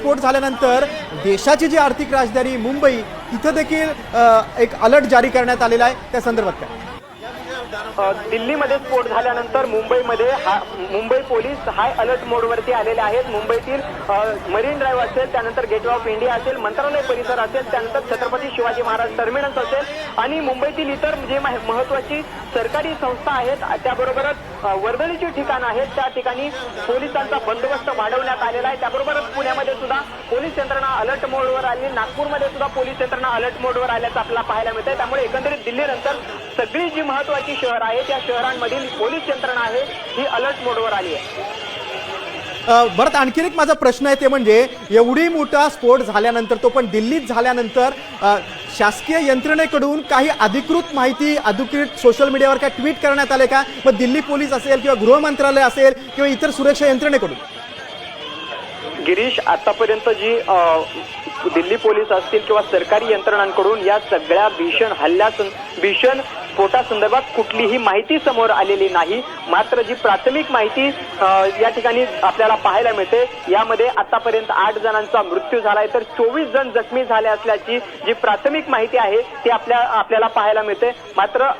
स्फोट झाल्यानंतर देशाची जी आर्थिक राजधानी मुंबई तिथे देखील एक अलर्ट जारी करण्यात आलेला आहे, त्या संदर्भात काय? दिल्लीमध्ये स्फोट झाल्यानंतर मुंबई पोलीस हाय अलर्ट मोडवरती आलेले आहेत। मुंबईतील मरीन ड्राईव्ह असेल, त्यानंतर गेटवे ऑफ इंडिया असेल, मंत्रालय परिसर असेल, त्यानंतर छत्रपती शिवाजी महाराज टर्मिनस असेल आणि मुंबईतील इतर जे महत्वाची सरकारी संस्था आहेत त्याबरोबरच वर्दळीची ठिकाणं आहेत त्या ठिकाणी पोलिसांचा बंदोबस्त वाढवण्यात आलेला आहे। त्याबरोबरच पुण्यामध्ये सुद्धा पोलीस यंत्रणा अलर्ट मोडवर आली, नागपूरमध्ये सुद्धा पोलीस यंत्रणा अलर्ट मोडवर आल्याचं आपल्याला पाहायला मिळतंय। त्यामुळे एकंदरीत दिल्लीनंतर सगळी जी महत्वाची शहर आहेत त्या शहरांमधील पोलीस यंत्रणा आहे ही अलर्ट मोडवर आली आहे। भरत, आणखी एक माझा प्रश्न आहे ते म्हणजे एवढी मोठा स्फोट झाल्यानंतर, तो पण दिल्लीत झाल्यानंतर, शासकीय यंत्रणेकडून काही अधिकृत माहिती, अधिकृत सोशल मीडियावर काय ट्विट करण्यात आले का? मग दिल्ली पोलीस असेल किंवा गृह मंत्रालय असेल किंवा इतर सुरक्षा यंत्रणेकडून? गिरीश, आतापर्यंत जी दिल्ली पोलीस असतील किंवा सरकारी यंत्रणांकडून या सगळ्या भीषण स्फोटासंदर्भात कुठलीही माहिती समोर आलेली नाही। मात्र जी प्राथमिक माहिती या ठिकाणी आपल्याला पाहायला मिळते यामध्ये आतापर्यंत 8 जणांचा मृत्यू झालाय तर 24 जण जखमी झाले असल्याची जी प्राथमिक माहिती आहे ती आपल्याला पाहायला मिळते। मात्र